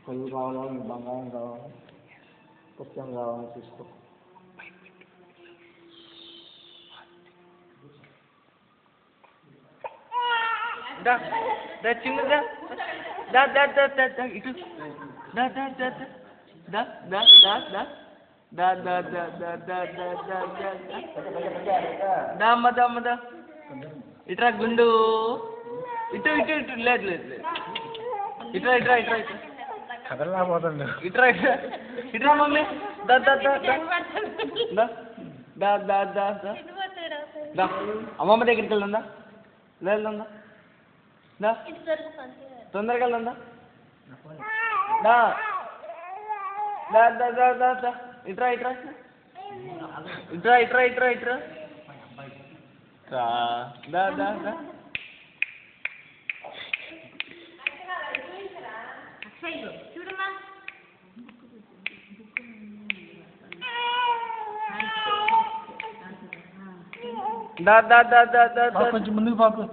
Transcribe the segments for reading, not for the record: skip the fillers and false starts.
Kayu kawalan, banggaan kawalan, pustyang kawalan sisko. Dah cuma dah itu dah mada itra gundu itu lihat itra కదలా పోతుండు itra mummy దా అమ్మమ్మ దగ్గరికి వెళ్దా వెళ్దా తొందరగా వెళ్దా ఇట్రా కొంచెం ముందుకు పాపు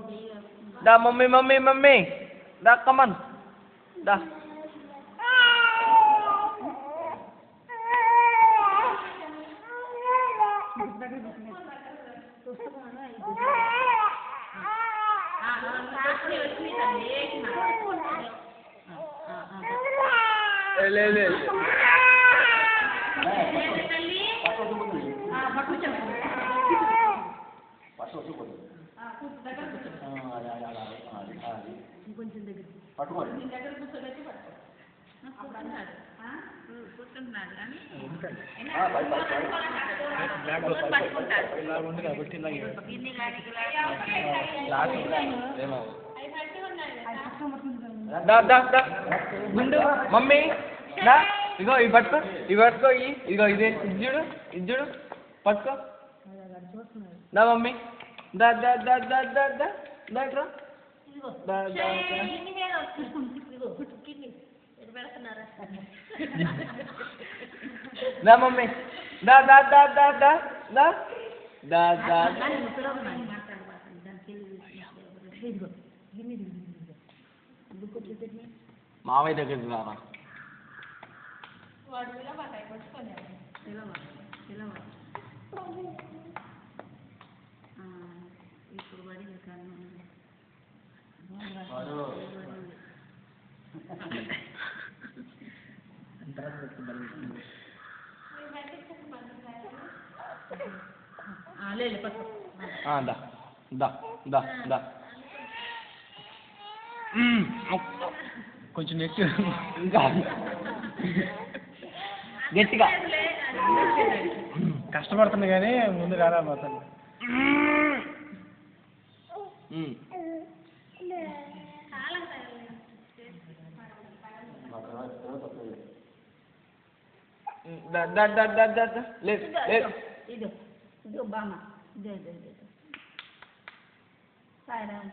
దా మమ్మీ దా కమన్ దా లే గుండు మమ్మీ దా ఇగో ఇవి పట్టుకో ఇగో ఇది చూడు పట్టుకో దా మమ్మీ దా మమ్మీ మావయ్య దగ్గరికి రారా దా కొంచెం నెక్స్ట్ గట్టిగా కష్టపడుతుంది కానీ ముందు రారా పోతాను ఇదో బామ్మ సాయిరామ్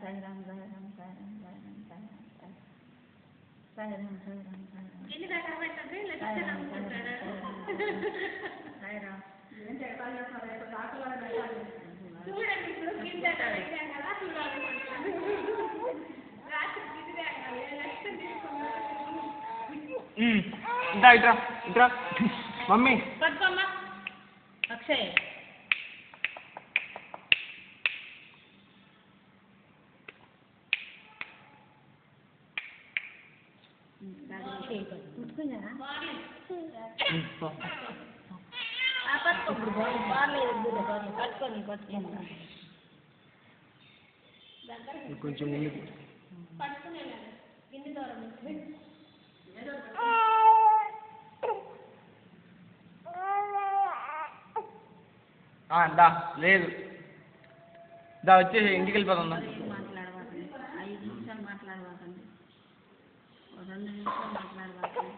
ఇట్రా మమ్మీ పట్టుకోమ్మా అక్షయ్ కొంచెం ముందుకు దా లేదు దా వచ్చేసి ఇంటికి వెళ్ళిపోతుందా మాట్లాడవాకండి 5 నిమిషాలు మాట్లాడవాకండి 2 నిమిషాలు మాట్లాడవాకండి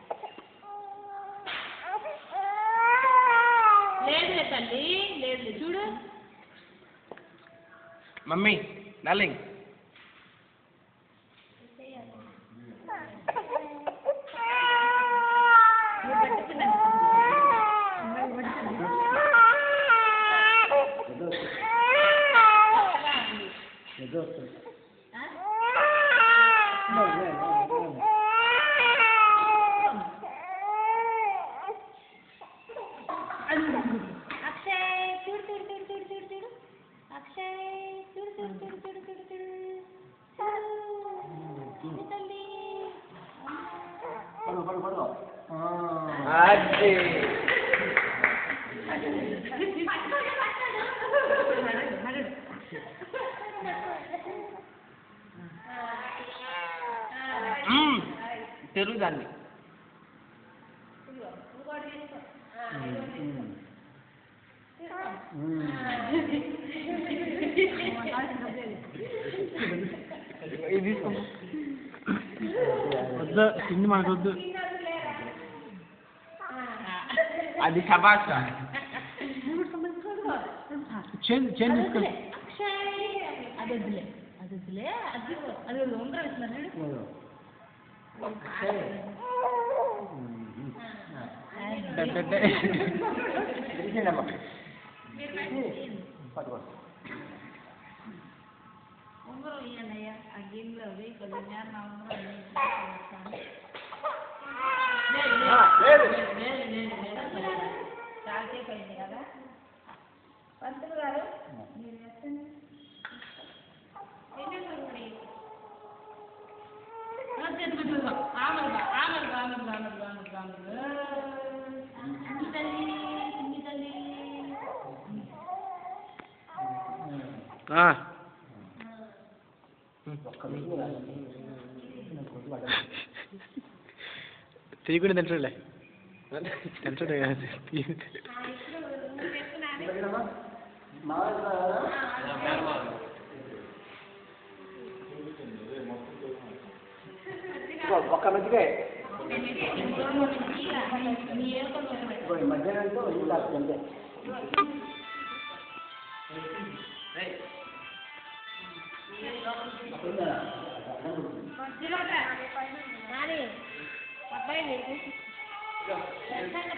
లేదు తల్లి లేదు చూడు మమ్మీ డార్లింగ్ అది తెరుదాన్ని ఇది వద్దు తిండి మనకు వద్దు. అది శబాష చేంజ్ తీసుకో. అది వద్దులే అది వద్దులే అది అది ఉంగరం ఇస్తున్నారు ఉంగరం ఇయ్యండియ్యా ఆ గిన్నెలో కొంచెం నేను నా ఉంగరం చాలా సేపు అయింది కదా పంతులు గారు మీరు వేస్తండి తీయకుండా తింటాడులే తింటాడు ఒక్క మధ్యకే మధ్యాహ్నంతో అంతే. అబ్బాయి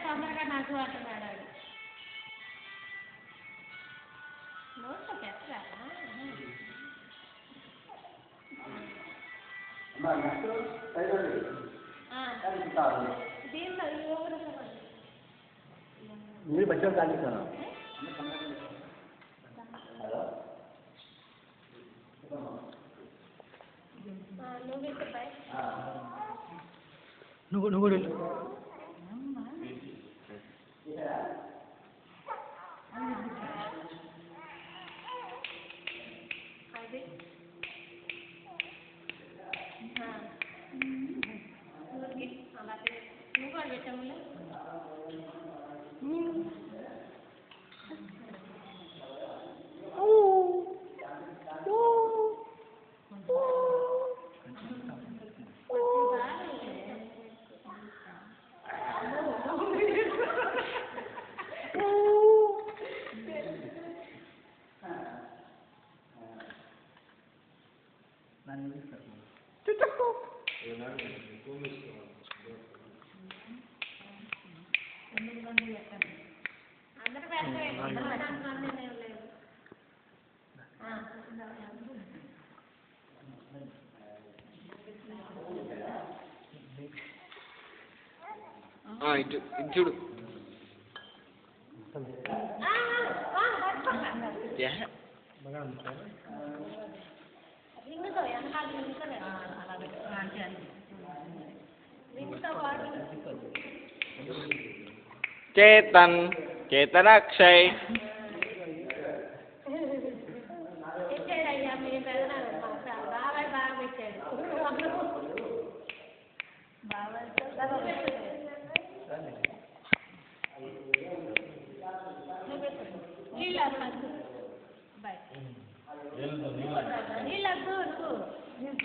తొందరగా నాకు అంటున్నాడు నోట్లో పెట్టరా దీంట్లో మీరు బచ్చలు తాగిస్తాను. నువ్వు కూడా వెళ్ళు. ఇటు చూడు చేతన్ చేతనక్షయ్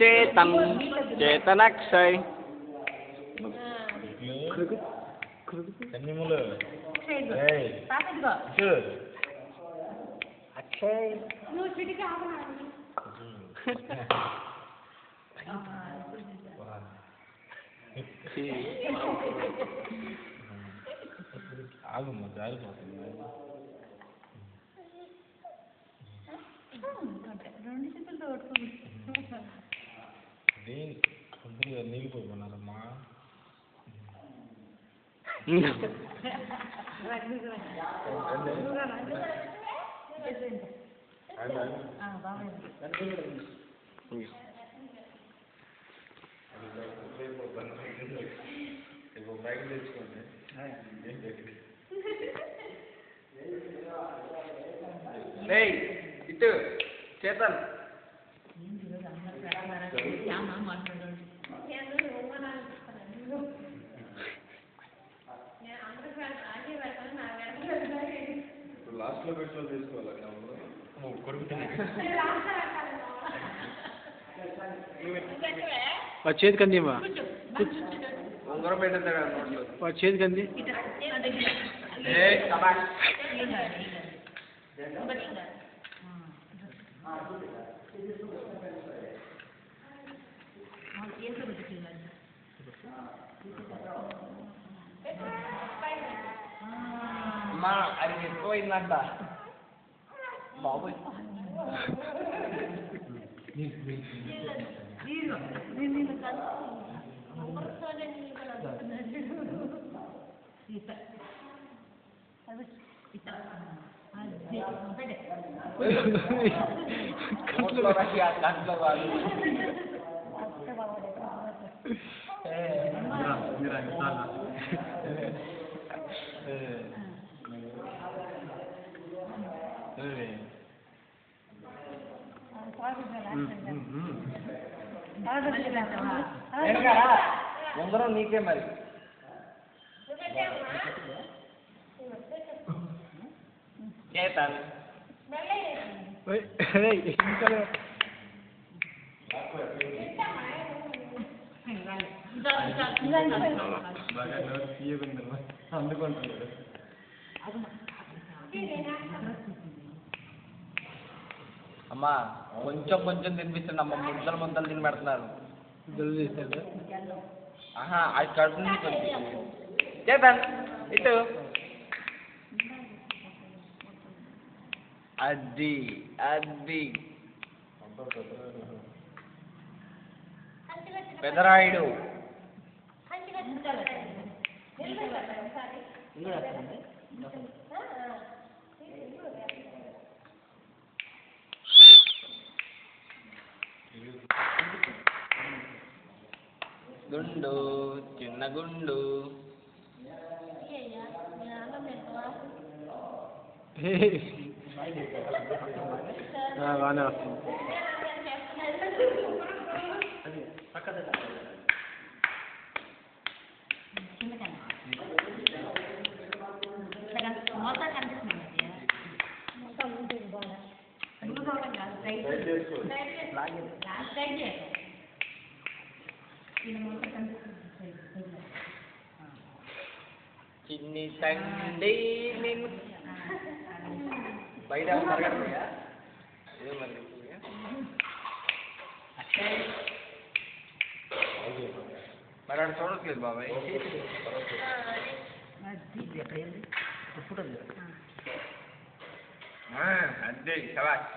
చేతన్ చేతనక్షయ్ అక్షయ్ ఆగమ్మ జారిపోతుంది. రెండు చేతులతో పట్టుకుంది నీళ్ళు పోయిపోయినారమ్మా. ప్యాకెట్ తెచ్చుకోండి. ఏయ్ ఇటు చేతన్ లాస్ట్లో పెట్టుకొని తీసుకోవాలి వాడి చేతికి అందిమా ఉంగరం పెట్టేస్తాడు నోట్లో. వాడి చేతికి అంది అమ్మా అది ఎక్కువైందంట బాబు. కంట్లో కాదు. ఉంగరం నీకే మరి. చేతన్ అందుకుంటున్నాడు. అమ్మా కొంచెం కొంచెం తినిపిస్తుంది అమ్మ. ముద్దలు ముద్దలు తిని పెడుతున్నారు. ఆహా అది కడుపు నుంచి కొంచెం. చేతన్ ఇటు అది అది పెదరాయుడు. గుండు చిన్న గుండు. బాగానే వస్తుంది. చిన్ని తండ్రి నేను బయట మరగడుగా ఏం మరి మరి అక్కడ చూడట్లేదు బాబాయ్. అదే శబాష్.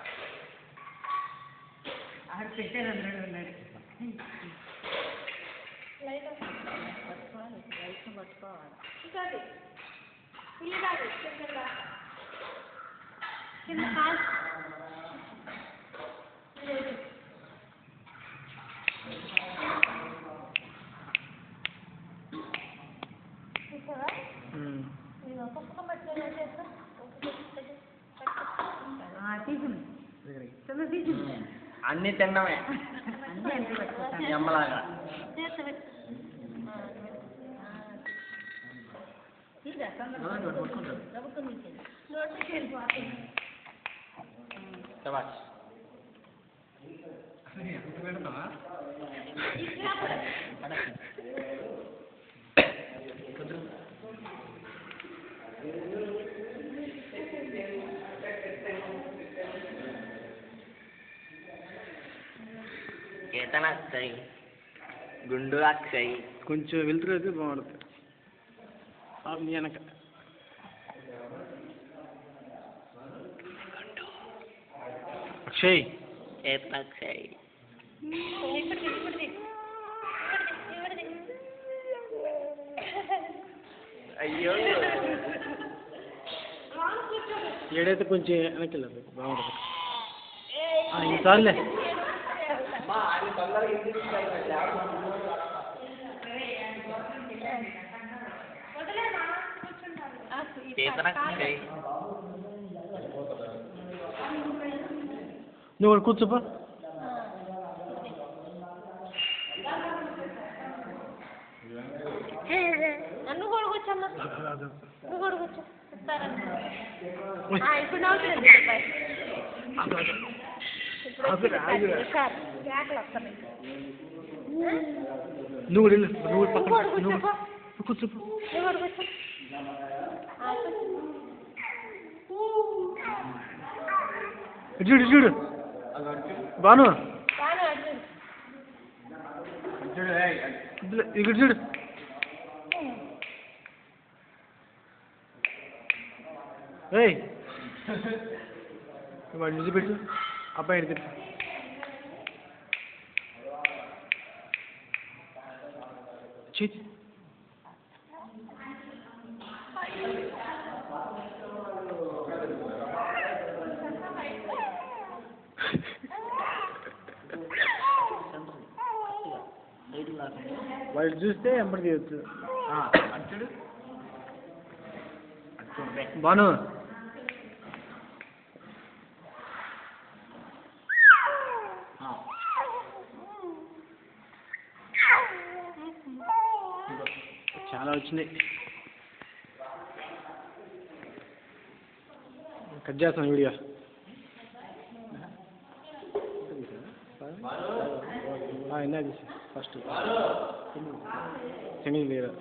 అన్ని తిన్నమే అమ్మలాగా. శబాష్. చేతన్ అక్షయ్ గుండు అక్షయ్. కొంచెం వెళ్తురు అయితే బాగుంటుంది. నీ వెనక అక్షయ్. చేతన్ అక్షయ్. అయ్యో ఏడైతే కొంచెం వెనక్కి వెళ్ళదు బాగుంటుంది. ఇంకాలే తొందరగా నువ్వు కూడా కూర్చోపా. నన్ను కూడా కూర్చోమ్మా, నువ్వు కూడా కూర్చో. ఇప్పుడు నవ్వుతుంది సార్, కేకలు వస్తున్నాయి. నువ్వు కూడా నువ్వు పక్కన కూర్చోపా. నువ్వు కూడా కూర్చో. చూడు చూడు బాను, ఇక్కడ చూడు. ఏయ్ వాడు నిజ పెట్టు, అబ్బాయి ఎడుతుంది. చేతి వాళ్ళు చూస్తే ఎంపటి తీయచ్చు. బాను చాలా వచ్చినాయి. కట్ చేస్తాను వీడియో. ఇందా తీసి ఫస్ట్ సింగిల్ క్లియర్.